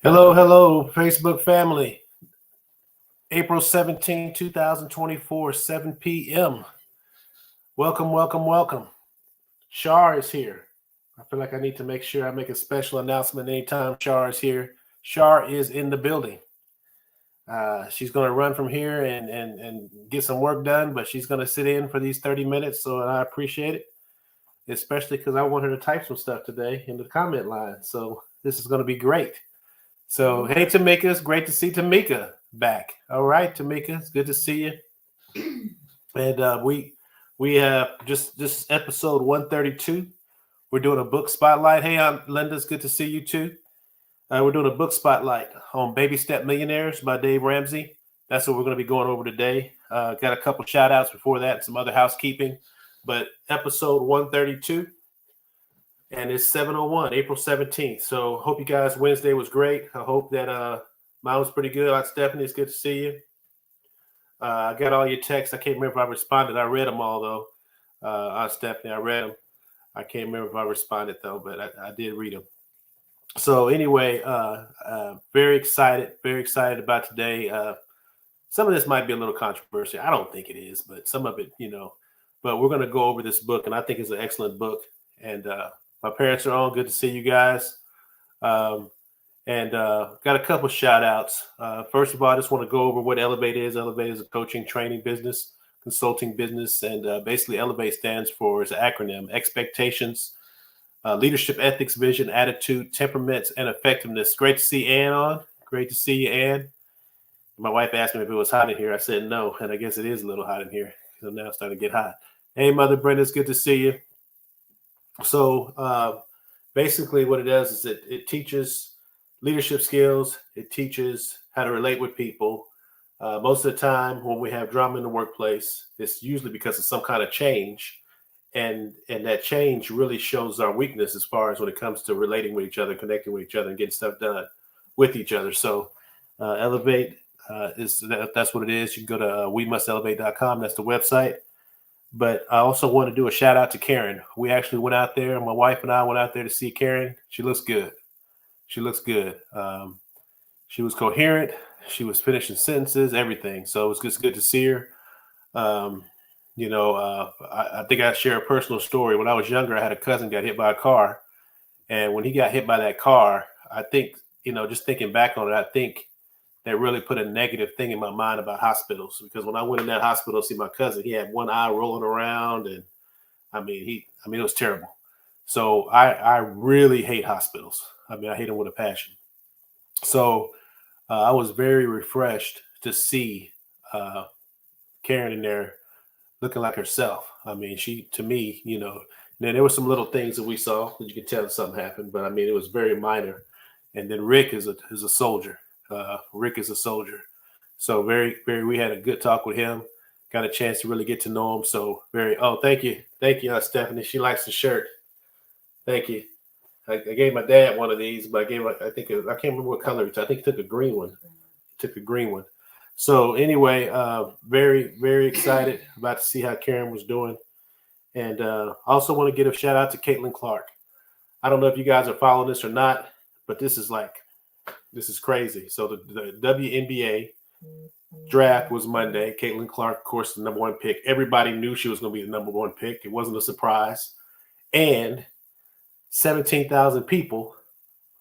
Hello, hello, Facebook family. April 17, 2024, 7 p.m. Welcome, welcome, welcome. Shar is here. I feel like I need to make sure I make a special announcement anytime Shar is here. Shar is in the building. She's going to run from here and get some work done, but she's going to sit in for these 30 minutes, so I appreciate it, especially because I want her to type some stuff today in the comment line. So this is going to be great. So, hey, Tamika, it's great to see Tamika back. All right, Tamika, it's good to see you. And we have just episode 132. We're doing a book spotlight. Hey, Linda, it's good to see you too. We're doing a book spotlight on Baby Step Millionaires by Dave Ramsey. That's what we're going to be going over today. Got a couple shout outs before that, some other housekeeping. But episode 132. And it's 7:01, April 17th. So hope you guys Wednesday was great. I hope that mine was pretty good. Stephanie, it's good to see you. I got all your texts. I can't remember if I responded. I read them all though. Stephanie, I read them. I can't remember if I responded though, but I did read them. So anyway, very excited about today. Some of this might be a little controversial. I don't think it is, but some of it, but we're going to go over this book, and I think it's an excellent book. And my parents are on. Good to see you guys. And got a couple shout outs. First of all, I just want to go over what Elevate is. Elevate is a coaching, training business, consulting business. And basically, Elevate stands for, it's an acronym, expectations, leadership ethics, vision, attitude, temperaments, and effectiveness. Great to see Ann on. Great to see you, Ann. My wife asked me if it was hot in here. I said no. And I guess it is a little hot in here. So now it's starting to get hot. Hey, Mother Brenda, it's good to see you. So basically what it does is it teaches leadership skills. It teaches how to relate with people. Most of the time when we have drama in the workplace, it's usually because of some kind of change. And that change really shows our weakness as far as when it comes to relating with each other, connecting with each other, and getting stuff done with each other. So Elevate, that's what it is. You can go to wemustelevate.com. That's the website. But I also want to do a shout out to Karen. We actually went out there. My wife and I went out there to see Karen. She looks good. She looks good. She was coherent. She was finishing sentences, everything. So it was just good to see her. I think I share a personal story. When I was younger, I had a cousin got hit by a car. And when he got hit by that car, I think, just thinking back on it, I think that really put a negative thing in my mind about hospitals, because when I went in that hospital to see my cousin, he had one eye rolling around, and it was terrible. So I really hate hospitals. I hate them with a passion. So I was very refreshed to see Karen in there looking like herself. She, to me, then there were some little things that we saw that you could tell something happened, but it was very minor. And then Rick is a soldier. Rick is a soldier. So we had a good talk with him. Got a chance to really get to know him. So thank you, Stephanie. She likes the shirt. Thank you. I gave my dad one of these, but I can't remember what color. I think he took a green one. So anyway, very, very excited about to see how Karen was doing. And I also want to give a shout out to Caitlin Clark. I don't know if you guys are following this or not, but this is crazy. So the WNBA draft was Monday. Caitlin Clark, of course, the number one pick. Everybody knew she was going to be the number one pick. It wasn't a surprise. And 17,000 people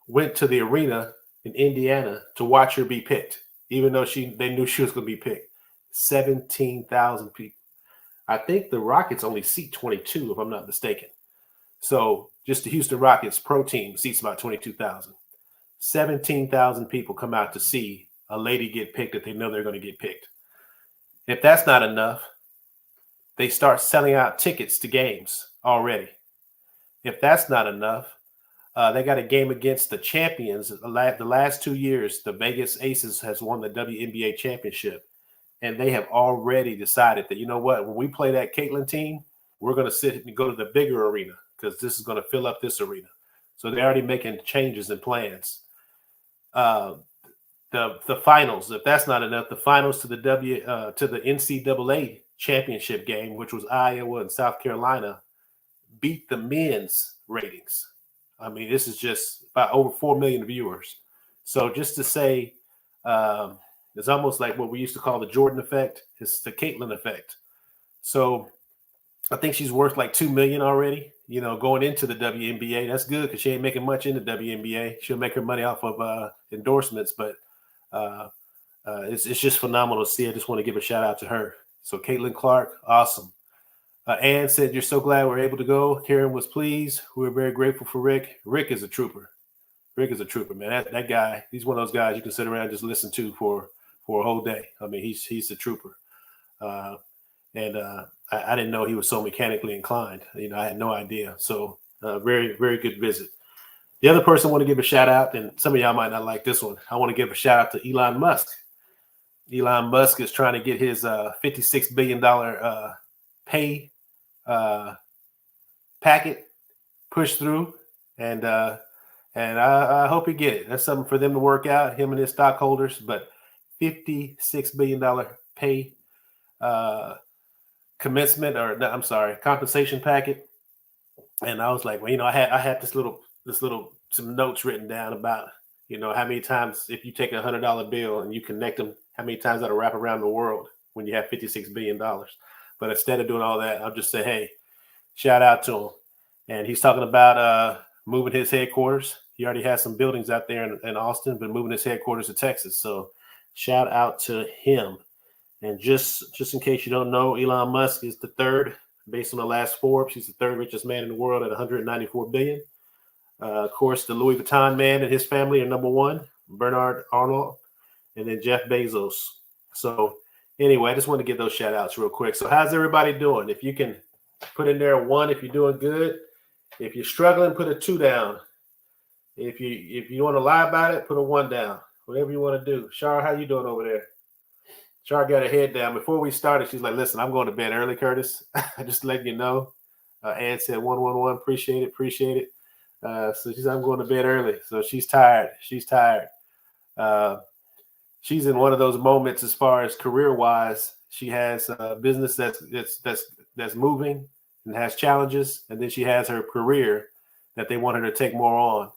went to the arena in Indiana to watch her be picked, even though they knew she was going to be picked. 17,000 people. I think the Rockets only seat 22, if I'm not mistaken. So just the Houston Rockets pro team seats about 22,000. 17,000 people come out to see a lady get picked that they know they're going to get picked. If that's not enough, they start selling out tickets to games already. If that's not enough, they got a game against the champions. The last 2 years, the Vegas Aces has won the WNBA championship. And they have already decided that, you know what, when we play that Caitlin team, we're going to sit and go to the bigger arena because this is going to fill up this arena. So they're already making changes and plans. The finals, if that's not enough, the finals to the NCAA championship game, which was Iowa and South Carolina, beat the men's ratings. This is just about over 4 million viewers. So just to say, it's almost like what we used to call the Jordan effect. It's the Caitlin effect. So I think she's worth like 2 million already. You know, going into the WNBA, that's good because she ain't making much in the WNBA. She'll make her money off of endorsements, but it's just phenomenal to see. I just want to give a shout out to her. So Caitlin Clark, awesome. Ann said, "You're so glad we're able to go." Karen was pleased. We're very grateful for Rick. Rick is a trooper. Rick is a trooper, man. That guy, he's one of those guys you can sit around and just listen to for a whole day. I mean, he's a trooper. And I didn't know he was so mechanically inclined. You know, I had no idea. So very, very good visit. The other person I want to give a shout out, and some of y'all might not like this one. I want to give a shout out to Elon Musk. Elon Musk is trying to get his $56 billion pay packet pushed through, and I hope he get it. That's something for them to work out, him and his stockholders. But $56 billion pay commencement, or I'm sorry, compensation packet. And I was like, well, you know, I had this little some notes written down about, you know, how many times if you take $100 bill and you connect them, how many times that'll wrap around the world when you have $56 billion. But instead of doing all that, I'll just say, hey, shout out to him. And he's talking about moving his headquarters. He already has some buildings out there in Austin, but moving his headquarters to Texas. So shout out to him. And just in case you don't know, Elon Musk is the third, based on the last Forbes. He's the third richest man in the world at 194 billion. Of course, the Louis Vuitton man and his family are number one, Bernard Arnault, and then Jeff Bezos. So anyway, I just want to give those shout outs real quick. So how's everybody doing? If you can put in there a 1 if you're doing good. If you're struggling, put a 2 down. If you want to lie about it, put a 1 down. Whatever you want to do. Shar, how you doing over there? Char got her head down. Before we started, she's like, listen, I'm going to bed early, Curtis. Just letting you know. Ann said 111. Appreciate it. So she's I'm going to bed early. So she's tired. She's in one of those moments as far as career-wise. She has a business that's moving and has challenges. And then she has her career that they want her to take more on.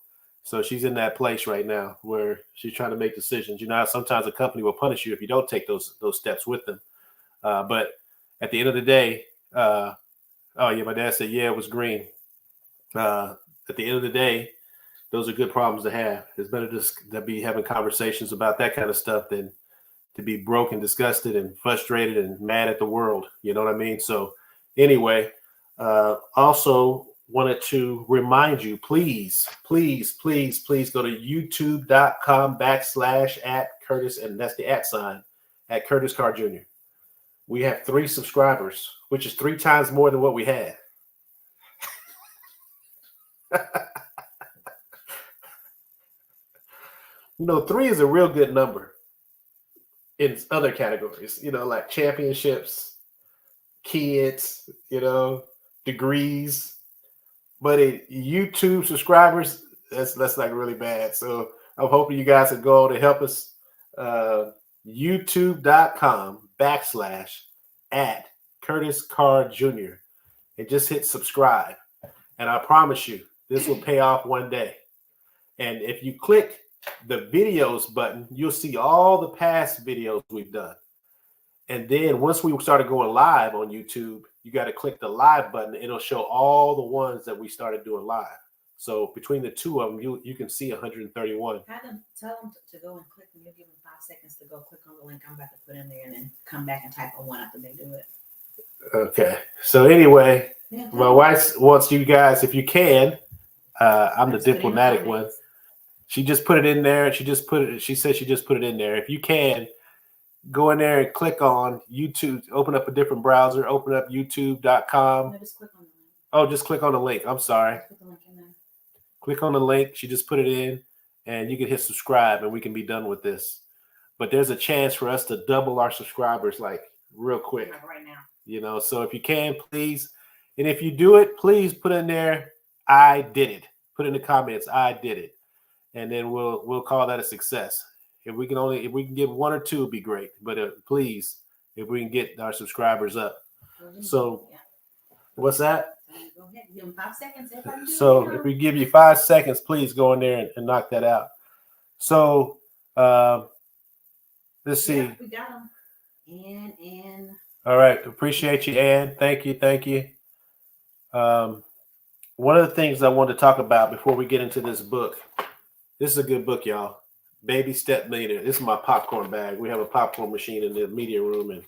So she's in that place right now where she's trying to make decisions. You know, sometimes a company will punish you if you don't take those steps with them. But at the end of the day, oh yeah, my dad said, yeah, it was green. At the end of the day, those are good problems to have. It's better to be having conversations about that kind of stuff than to be broke and disgusted and frustrated and mad at the world. You know what I mean? So anyway, also wanted to remind you, please go to youtube.com/@Curtis, and that's the @ at Curtis Carr Jr. We have 3 subscribers, which is 3 times more than what we had. You know, 3 is a real good number in other categories, you know, like championships, kids, you know, degrees. But in YouTube subscribers, that's like really bad. So I'm hoping you guys will go to help us. youtube.com/@Curtis Carr Jr. and just hit subscribe. And I promise you, this will pay off one day. And if you click the videos button, you'll see all the past videos we've done. And then once we started going live on YouTube, you got to click the live button. It'll show all the ones that we started doing live. So between the 2 of them, you can see 131. Tell them to go and click, and you'll give them 5 seconds to go click on the link I'm about to put in there, and then come back and type a 1 after they do it. Okay. So anyway, my wife wants you guys, if you can, I'm the diplomatic one. She just put it in there. She said she just put it in there. If you can, go in there and click on YouTube. Open up a different browser. Open up youtube.com. No, just click on the link. Oh, just click on the link. I'm sorry. Put the link in there. Click on the link. She just put it in, and you can hit subscribe, and we can be done with this. But there's a chance for us to double our subscribers, like real quick. Right now. You know, so if you can, please. And if you do it, please put in there, I did it. Put in the comments, I did it. And then we'll call that a success. If we can get 1 or 2, it'd be great. But please, if we can get our subscribers up. So, what's that? Go ahead, give them 5 seconds. So if we give you 5 seconds, please go in there and knock that out. So let's see. Yeah, we got them. And All right. Appreciate you, Ann. Thank you. Thank you. Um, one of the things I wanted to talk about before we get into this book, this is a good book, y'all. Baby Step Millionaire. This is my popcorn bag. We have a popcorn machine in the media room, and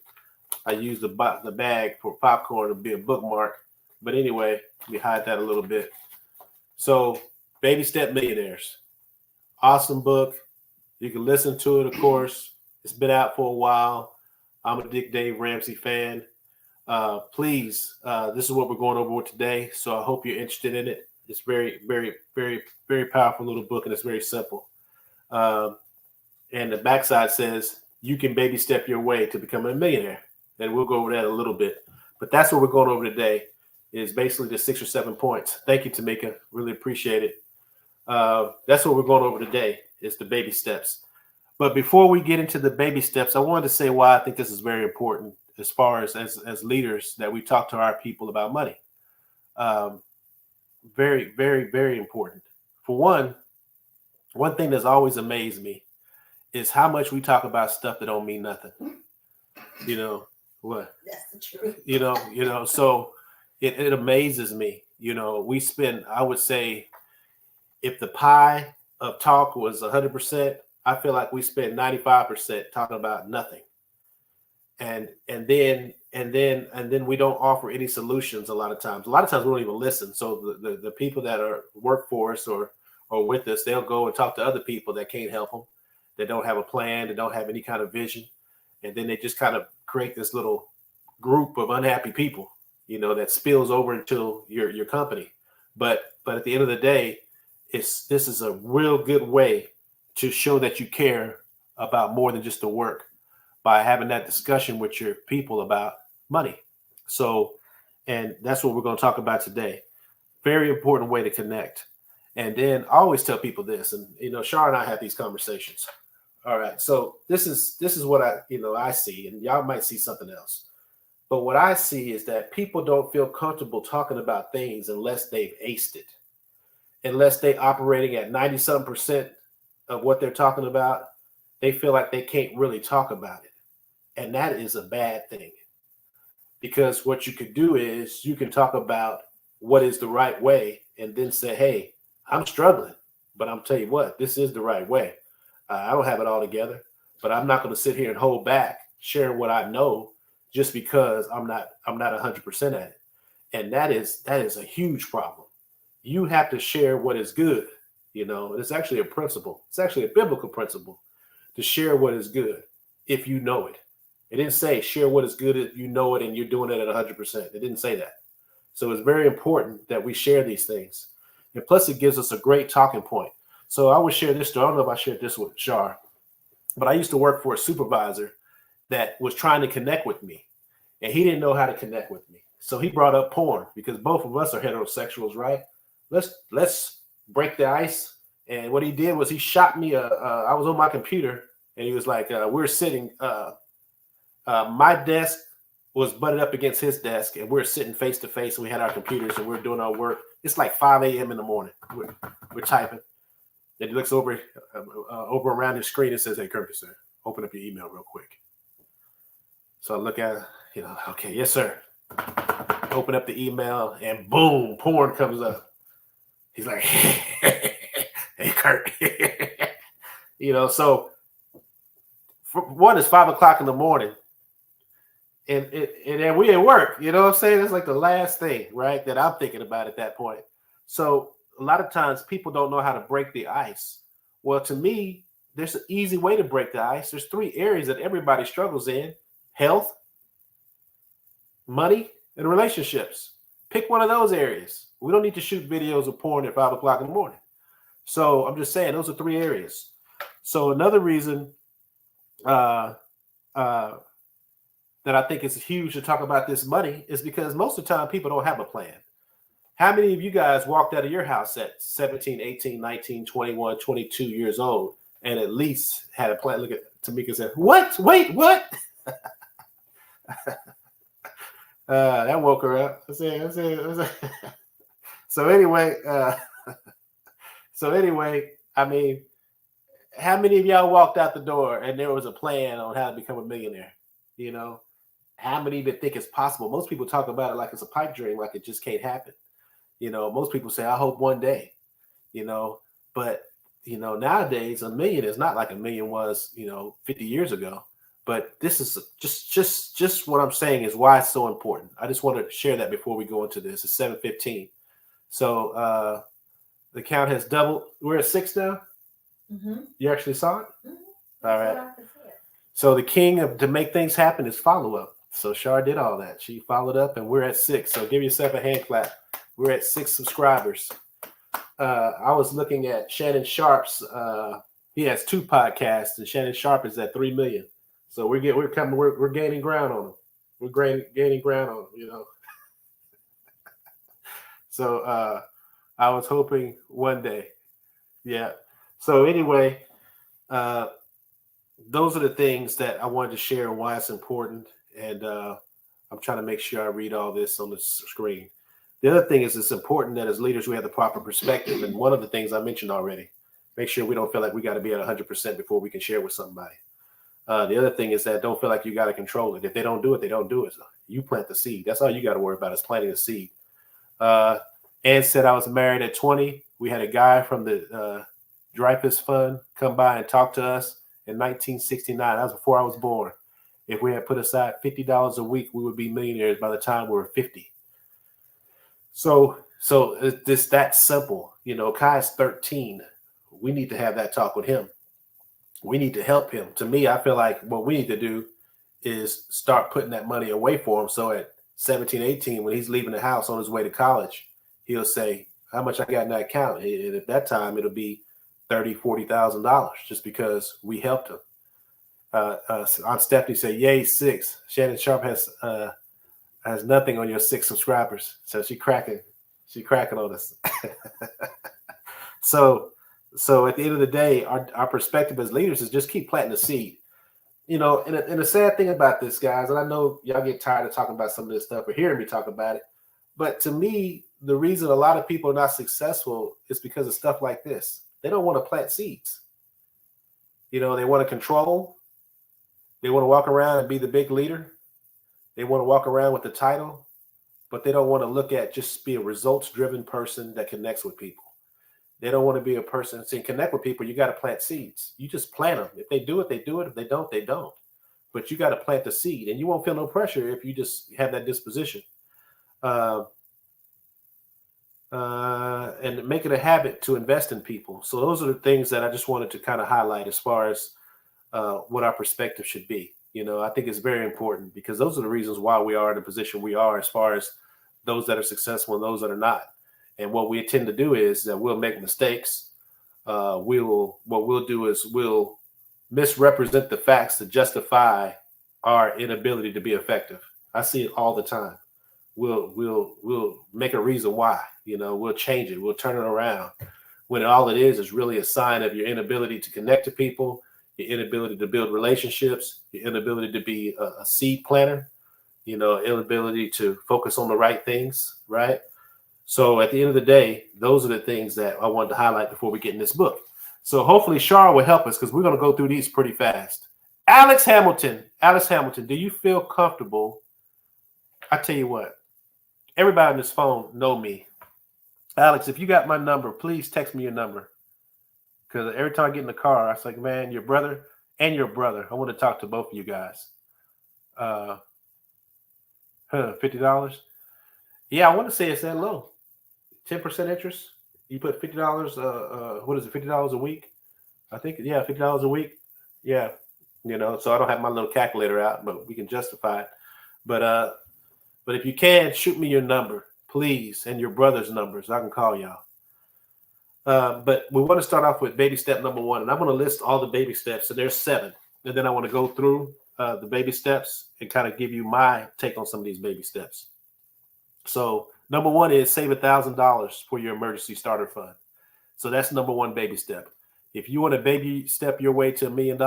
I use the bag for popcorn to be a bookmark. But anyway, we hide that a little bit. So, Baby Step Millionaires. Awesome book. You can listen to it, of course. It's been out for a while. I'm a Dick Dave Ramsey fan. Please, this is what we're going over today. So I hope you're interested in it. It's very, very, very, very powerful little book, and it's very simple. Um, and the backside says you can baby step your way to become a millionaire. And we'll go over that a little bit. But that's what we're going over today is basically the 6 or 7 points. Thank you, Tamika. Really appreciate it. That's what we're going over today is the baby steps. But before we get into the baby steps, I wanted to say why I think this is very important as far as leaders that we talk to our people about money. Um, very, very, very important. For one thing that's always amazed me is how much we talk about stuff that don't mean nothing. You know what? that's the truth. So it amazes me. We spend, I would say, if the pie of talk was 100%, I feel like we spend 95% talking about nothing. And then we don't offer any solutions a lot of times. A lot of times we don't even listen. So the people that are work for us or with us, they'll go and talk to other people that can't help them. They don't have a plan. They don't have any kind of vision. And then they just kind of create this little group of unhappy people, that spills over into your company. But at the end of the day, this is a real good way to show that you care about more than just the work by having that discussion with your people about money. So, and that's what we're going to talk about today. Very important way to connect. And then I always tell people this, and Shar and I have these conversations. All right, so this is what I see, and y'all might see something else. But what I see is that people don't feel comfortable talking about things unless they've aced it, unless they operating at 90-something% of what they're talking about. They feel like they can't really talk about it. And that is a bad thing, because what you could do is you can talk about what is the right way and then say, hey, I'm struggling, but I'm tell you what, this is the right way. I don't have it all together, but I'm not going to sit here and hold back sharing what I know just because I'm not 100% at it. And that is a huge problem. You have to share what is good. It's actually a principle. It's actually a biblical principle to share what is good if you know it. It didn't say share what is good if you know it and you're doing it at 100%. It didn't say that. So it's very important that we share these things. And plus, it gives us a great talking point. So I would share this story. I don't know if I shared this with Shar, but I used to work for a supervisor that was trying to connect with me, and he didn't know how to connect with me. So he brought up porn because both of us are heterosexuals, right? Let's break the ice. And what he did was he shot me. I was on my computer, and he was like, "We're sitting." My desk was butted up against his desk, and we're sitting face to face. And we had our computers, and we're doing our work. It's like 5 a.m. in the morning. We're typing. And he looks over around his screen and says, "Hey, Curtis, sir, open up your email real quick." So I look at it, okay, yes, sir. Open up the email, and boom, porn comes up. He's like, "Hey, Kurt," So for one, it's 5 o'clock in the morning. And then we at work, you know what I'm saying? It's like the last thing, right, that I'm thinking about at that point. So a lot of times people don't know how to break the ice. Well, to me, there's an easy way to break the ice. There's 3 areas that everybody struggles in: health, money, and relationships. Pick one of those areas. We don't need to shoot videos of porn at 5 o'clock in the morning. So I'm just saying those are 3 areas. So another reason that I think it's huge to talk about this money is because most of the time people don't have a plan. How many of you guys walked out of your house at 17, 18, 19, 21, 22 years old and at least had a plan? Look at Tamika said, "What? Wait, what?" That woke her up. I said. So anyway, I mean, how many of y'all walked out the door and there was a plan on how to become a millionaire? You know, how many even think it's possible? Most people talk about it like it's a pipe dream, like it just can't happen. You know, most people say, I hope one day, you know, but nowadays a million is not like a million was, 50 years ago. But this is just what I'm saying is why it's so important. I just wanted to share that before we go into this. It's 7:15. So the count has doubled. We're at 6 now. Mm-hmm. You actually saw it? Mm-hmm. All right. So the king of to make things happen is follow up. So Shar did all that. She followed up, and we're at 6. So give yourself a hand clap. We're at 6 subscribers. I was looking at Shannon Sharp's. He has 2 podcasts, and Shannon Sharp is at 3 million. So we're gaining ground on him. We're gaining ground on him. So I was hoping one day. Yeah. So anyway, those are the things that I wanted to share and why it's important. And I'm trying to make sure I read all this on the screen. The other thing is it's important that as leaders, we have the proper perspective. And one of the things I mentioned already, make sure we don't feel like we got to be at 100% before we can share with somebody. The other thing is that don't feel like you got to control it. If they don't do it, they don't do it. So you plant the seed. That's all you got to worry about is planting the seed. Ann said I was married at 20. We had a guy from the Dreyfus Fund come by and talk to us in 1969. That was before I was born. If we had put aside $50 a week, we would be millionaires by the time we were 50. So it's just that simple. Kai's 13. We need to have that talk with him. We need to help him. To me, I feel like what we need to do is start putting that money away for him. So at 17, 18, when he's leaving the house on his way to college, he'll say, how much I got in that account? And at that time, it'll be $30,000, $40,000 just because we helped him. Aunt Stephanie said, yay, 6. Shannon Sharp has nothing on your 6 subscribers. So she cracking on us. So at the end of the day, our perspective as leaders is just keep planting the seed. And the sad thing about this, guys, and I know y'all get tired of talking about some of this stuff or hearing me talk about it, but to me, the reason a lot of people are not successful is because of stuff like this. They don't want to plant seeds. They want to control. They want to walk around and be the big leader. They want to walk around with the title, but they don't want to look at just be a results-driven person that connects with people. They don't want to be a person saying connect with people. You got to plant seeds. You just plant them. If they do it, they do it. If they don't, they don't. But you got to plant the seed, and you won't feel no pressure if you just have that disposition. And make it a habit to invest in people. So those are the things that I just wanted to kind of highlight as far as what our perspective should be. I think it's very important because those are the reasons why we are in the position we are as far as those that are successful and those that are not. And what we tend to do is that we'll make mistakes. What we'll do is we'll misrepresent the facts to justify our inability to be effective. I see it all the time. We'll make a reason why. We'll change it. We'll turn it around. When all it is really a sign of your inability to connect to people, your inability to build relationships, your inability to be a seed planter, inability to focus on the right things, right? So at the end of the day, those are the things that I wanted to highlight before we get in this book. So hopefully Shar will help us because we're going to go through these pretty fast. Alex Hamilton, do you feel comfortable? I tell you what, everybody on this phone know me. Alex, if you got my number, please text me your number. Because every time I get in the car, I was like, man, your brother and your brother, I want to talk to both of you guys. $50? Yeah, I want to say it's that low. 10% interest. You put $50. What is it? $50 a week? I think. Yeah, $50 a week. Yeah, So I don't have my little calculator out, but we can justify it. But if you can, shoot me your number, please, and your brother's number, so I can call y'all. But we want to start off with baby step number 1, and I'm going to list all the baby steps. So there's 7, and then I want to go through the baby steps and kind of give you my take on some of these baby steps. So number 1 is save $1,000 for your emergency starter fund. So that's number 1 baby step. If you want to baby step your way to $1 million,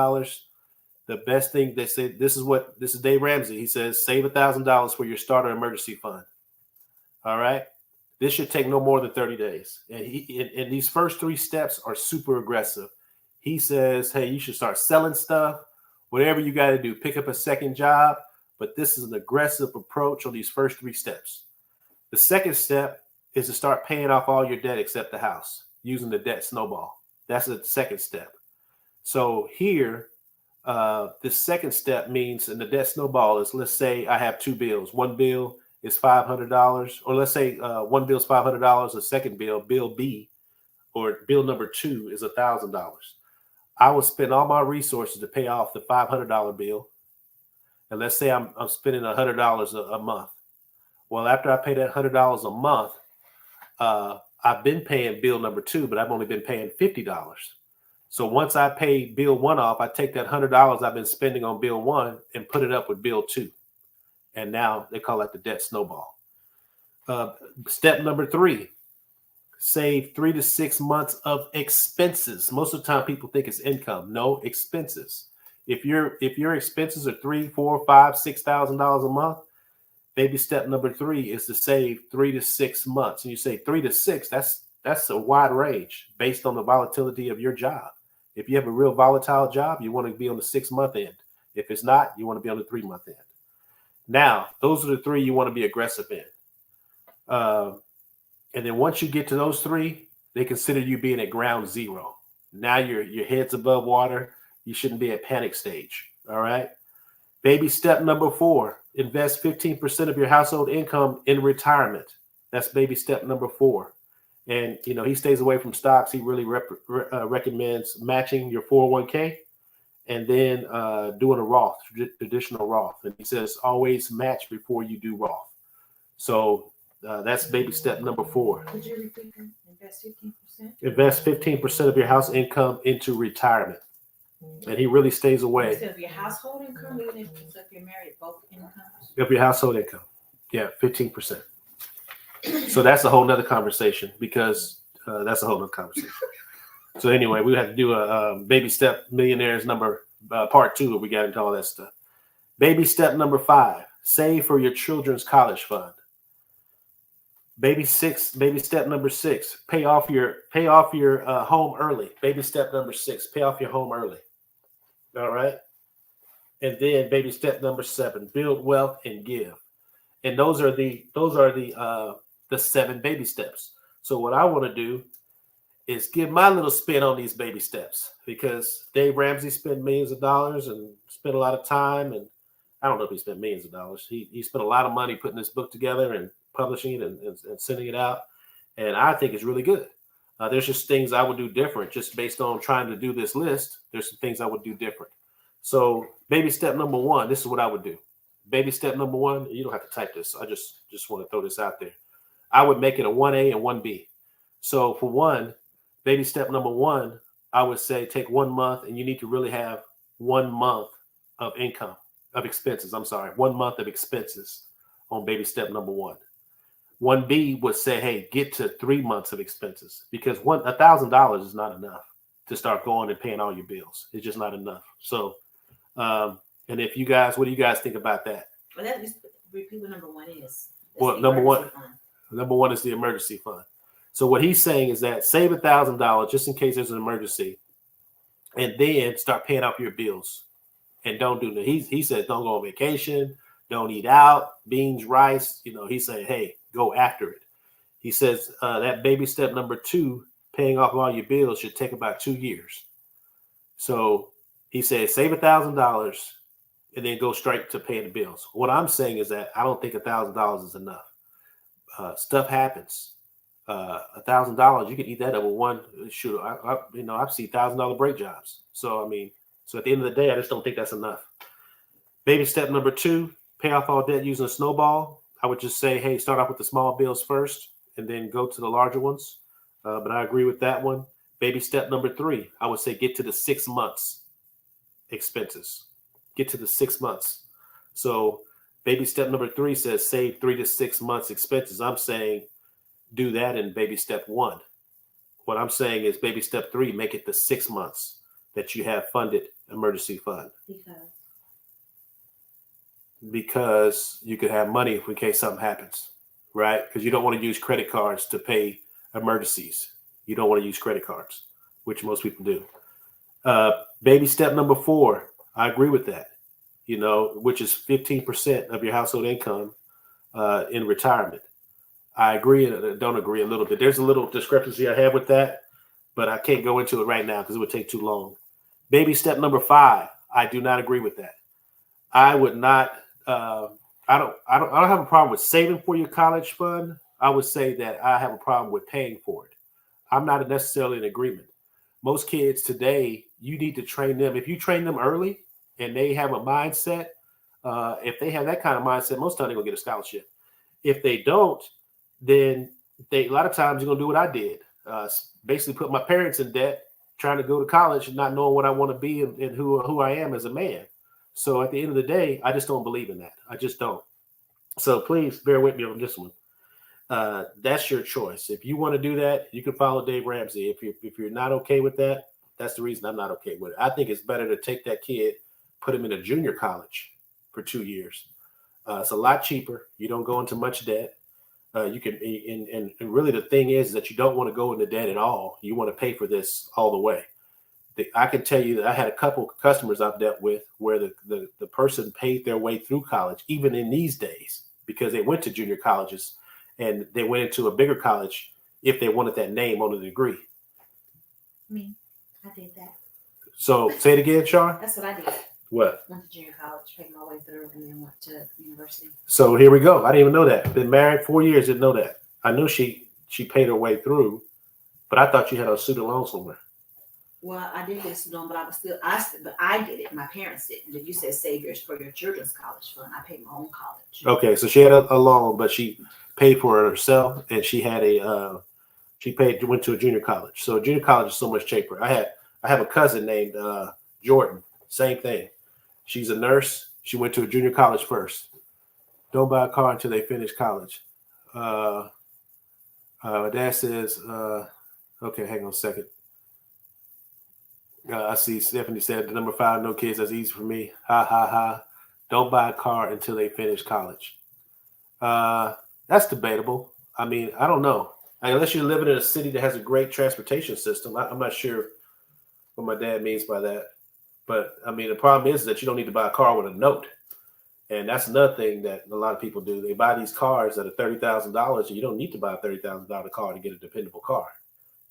the best thing they say, this is Dave Ramsey. He says, save $1,000 for your starter emergency fund. All right. This should take no more than 30 days. And these first 3 steps are super aggressive. He says, hey, you should start selling stuff, whatever you got to do, pick up a second job. But this is an aggressive approach on these first 3 steps. The second step is to start paying off all your debt except the house using the debt snowball. That's the second step. So here, the second step means in the debt snowball is, let's say I have 2 bills. One bill is $500, or let's say one bill is $500. The second bill, bill B, or bill number 2 is $1,000. I will spend all my resources to pay off the $500 bill. And let's say I'm spending $100 a month. Well, after I pay that $100 a month, I've been paying bill number 2, but I've only been paying $50. So once I pay bill 1 off, I take that $100 I've been spending on bill 1 and put it up with bill 2. And now they call that the debt snowball. Step number 3, save 3 to 6 months of expenses. Most of the time people think it's income. No, expenses. If your expenses are $3,000, $4,000, $5,000, $6,000 a month, baby step number 3 is to save 3 to 6 months. And you say 3 to 6, that's a wide range based on the volatility of your job. If you have a real volatile job, you want to be on the 6-month end. If it's not, you want to be on the 3-month end. Now, those are the 3 you want to be aggressive in. And then once you get to those 3, they consider you being at ground zero. Now your head's above water. You shouldn't be at panic stage. All right. Baby step number 4, invest 15% of your household income in retirement. That's baby step number 4. And, he stays away from stocks. He really recommends matching your 401k and then doing a Roth, traditional Roth. And he says, always match before you do Roth. So that's baby step number 4. Could you repeat that? Invest 15%? Invest 15% of your house income into retirement. And he really stays away. Instead of your household income, even if you're married, both incomes? Of your household income. Yeah, 15%. So that's a whole nother conversation because that's a whole nother conversation. So anyway, we have to do a baby step millionaires number part 2 where we got into all that stuff. Baby step number 5, save for your children's college fund. Baby step number 6, pay off your home early. Baby step number 6, pay off your home early. All right. And then baby step number 7, build wealth and give. And those are the 7 baby steps. So what I want to do is give my little spin on these baby steps because Dave Ramsey spent millions of dollars and spent a lot of time. And I don't know if he spent millions of dollars. He spent a lot of money putting this book together and publishing it and sending it out. And I think it's really good. There's just things I would do different just based on trying to do this list. There's some things I would do different. So baby step number 1, this is what I would do. Baby step number 1, you don't have to type this. I just want to throw this out there. I would make it a 1A and 1B. So for 1, baby step number 1, I would say take 1 month and you need to really have 1 month of income, of expenses. 1 month of expenses on baby step number 1. 1B would say, hey, get to 3 months of expenses because $1,000 is not enough to start going and paying all your bills. It's just not enough. So, and if you guys, what do you guys think about that? Well, that just repeat what number 1 is. Well, number 1 is the emergency fund. So what he's saying is that save $1,000 just in case there's an emergency, and then start paying off your bills. And don't do that. He says don't go on vacation, don't eat out, beans, rice. He's saying, hey, go after it. He says that baby step number 2, paying off all your bills, should take about 2 years. So he says save $1,000 and then go straight to paying the bills. What I'm saying is that I don't think $1,000 is enough. Stuff happens. $1,000, you can eat that up with one. Shoot, I've seen $1,000 break jobs. So at the end of the day, I just don't think that's enough. Baby step number 2, pay off all debt using a snowball. I would just say, hey, start off with the small bills first and then go to the larger ones. But I agree with that one. Baby step number 3, I would say get to the 6 months expenses. Get to the 6 months. So baby step number 3 says save 3 to 6 months expenses. I'm saying do that in baby step 1. What I'm saying is baby step 3, make it the 6 months that you have funded emergency fund. Because you could have money in case something happens, right? Because you don't want to use credit cards to pay emergencies. You don't want to use credit cards, which most people do. Baby step number 4, I agree with that. Which is 15% of your household income in retirement. I agree and don't agree a little bit. There's a little discrepancy I have with that, but I can't go into it right now because it would take too long. Baby step number 5, I do not agree with that. I would not. I don't have a problem with saving for your college fund. I would say that I have a problem with paying for it. I'm not necessarily in agreement. Most kids today, you need to train them. If you train them early and they have a mindset, if they have that kind of mindset, most time they're gonna get a scholarship. If they don't, then they a lot of times you're gonna do what I did. Basically, put my parents in debt, trying to go to college and not knowing what I want to be and who I am as a man. So at the end of the day, I just don't believe in that. I just don't. So please bear with me on this one. That's your choice. If you want to do that, you can follow Dave Ramsey. If you're not okay with that, that's the reason I'm not okay with it. I think it's better to take that kid, put him in a junior college for 2 years. It's a lot cheaper. You don't go into much debt. You can, and really the thing is that you don't want to go into debt at all. You want to pay for this all the way. I can tell you that I had a couple of customers I've dealt with where the person paid their way through college, even in these days, because they went to junior colleges and they went into a bigger college if they wanted that name on the degree. Me, I did that. So say it again, Char. That's what I did. What? Went to junior college, paid my way through, and then went to university. So here we go. I didn't even know that. Been married 4 years, didn't know that. I knew she paid her way through, but I thought you had a student loan somewhere. Well, I did get a student loan, but I did it. My parents didn't. You said save yours for your children's college fund. I paid my own college. Okay, so she had a loan, but she paid for it herself, and she had went to a junior college. So junior college is so much cheaper. I have a cousin named Jordan. Same thing. She's a nurse. She went to a junior college first. Don't buy a car until they finish college. Dad says, okay, hang on a second. I see Stephanie said the number 5, no kids. That's easy for me. Ha ha ha. Don't buy a car until they finish college. That's debatable. I mean, I don't know. Unless you're living in a city that has a great transportation system. I'm not sure what my dad means by that. But I mean, the problem is that you don't need to buy a car with a note. And that's another thing that a lot of people do. They buy these cars that are $30,000, and you don't need to buy a $30,000 car to get a dependable car.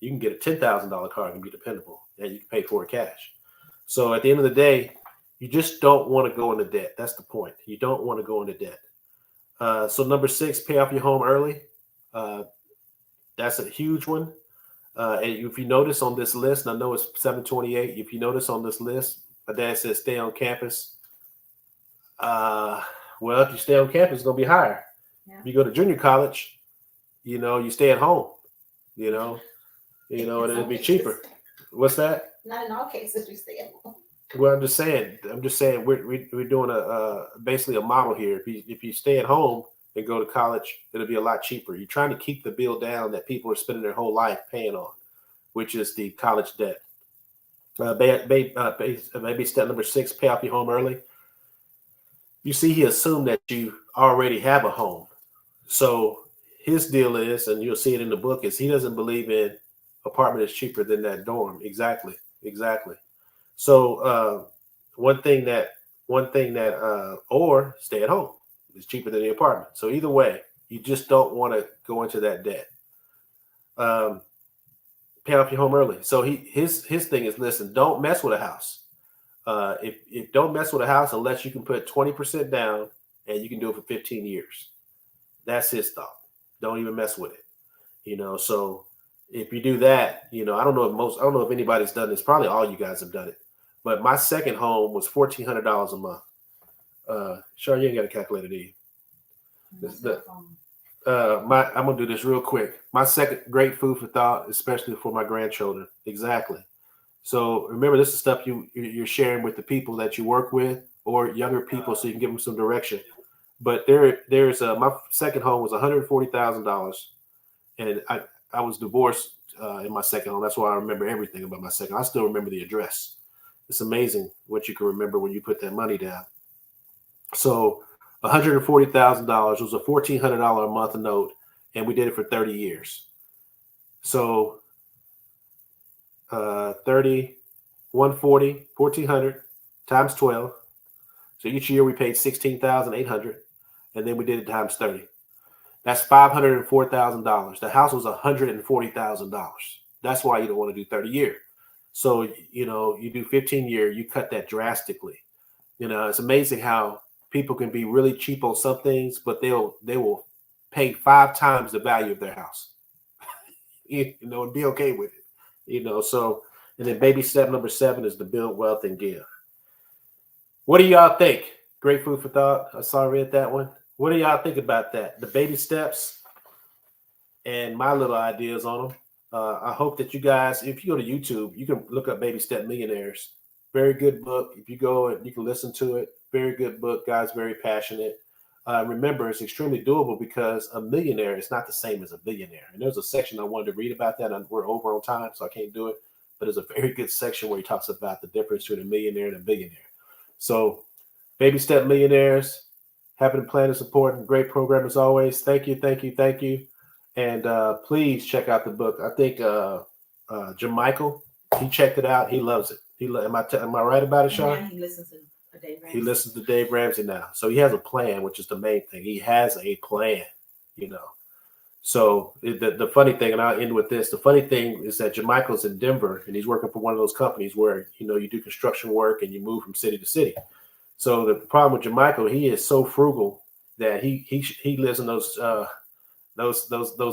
You can get a $10,000 car and be dependable, and you can pay for it cash. So at the end of the day, you just don't want to go into debt. That's the point. You don't want to go into debt. So number 6, pay off your home early. That's a huge one. And if you notice on this list, and I know it's 728. If you notice on this list, my dad says stay on campus. Well, if you stay on campus, it's gonna be higher. Yeah. If you go to junior college, you stay at home. And it'll be cheaper. What's that? Not in all cases, we stay at home. Well, I'm just saying we're doing basically a model here. If you stay at home and go to college, it'll be a lot cheaper. You're trying to keep the bill down that people are spending their whole life paying on, which is the college debt. Maybe step number 6, pay off your home early. You see, he assumed that you already have a home. So his deal is, and you'll see it in the book, is he doesn't believe in apartment is cheaper than that dorm. Exactly. So one thing that or stay at home is cheaper than the apartment. So either way, you just don't want to go into that debt. Pay off your home early. So his thing is, listen, don't mess with a house. If don't mess with a house unless you can put 20% down and you can do it for 15 years. That's his thought. Don't even mess with it. So if you do that, I don't know if anybody's done this. Probably all you guys have done it. But my second home was $1,400 a month. Sure, you ain't got a calculator, do you? I'm gonna do this real quick. My second, great food for thought, especially for my grandchildren. Exactly. So remember, this is stuff you're sharing with the people that you work with or younger people, so you can give them some direction. But there's my second home was $140,000, and I was divorced in my second home. That's why I remember everything about my second. I still remember the address. It's amazing what you can remember when you put that money down. So $140,000 was a $1,400 a month note, and we did it for 30 years. So 30 140, 1,400 times 12. So each year we paid 16,800, and then we did it times 30. That's $504,000. The house was $140,000. That's why you don't want to do 30-year. So you do 15-year, you cut that drastically. It's amazing how people can be really cheap on some things, but they will pay 5 times the value of their house. And be okay with it. So, and then baby step number 7 is to build wealth and give. What do y'all think? Great food for thought. I saw I read that one. What do y'all think about that? The baby steps and my little ideas on them. I hope that you guys, if you go to YouTube, you can look up Baby Step Millionaires. Very good book. If you go and you can listen to it, very good book. Guy's very passionate. Remember, it's extremely doable because a millionaire is not the same as a billionaire. And there's a section I wanted to read about that, and we're over on time, so I can't do it. But there's a very good section where he talks about the difference between a millionaire and a billionaire. So, Baby Step Millionaires, happy to plan and support, and great program as always. Thank you, thank you, thank you. And please check out the book. I think Jim Michael, he checked it out. He loves it. Am I right about it, Sean? Yeah, he listens to Dave Ramsey. He listens to Dave Ramsey now. So he has a plan, which is the main thing. He has a plan, So the funny thing, and I'll end with this. The funny thing is that Jamichael's in Denver, and he's working for one of those companies where, you do construction work and you move from city to city. So the problem with Jamichael, he is so frugal that he lives in those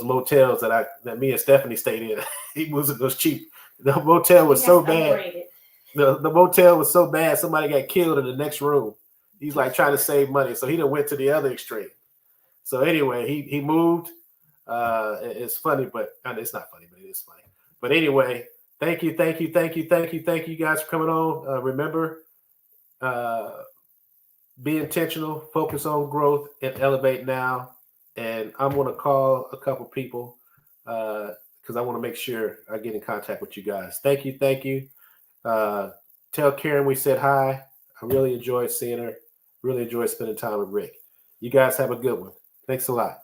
motels that me and Stephanie stayed in. He moves in those cheap. The motel was so bad. The motel was so bad, somebody got killed in the next room. He's like trying to save money, so he done went to the other extreme. So anyway, he moved. It's funny, but it's not funny, but it is funny. But anyway, thank you guys for coming on. Remember, be intentional, focus on growth, and elevate now. And I'm going to call a couple people because I want to make sure I get in contact with you guys. Thank you. Tell Karen we said hi. I really enjoyed seeing her. Really enjoyed spending time with Rick. You guys have a good one. Thanks a lot.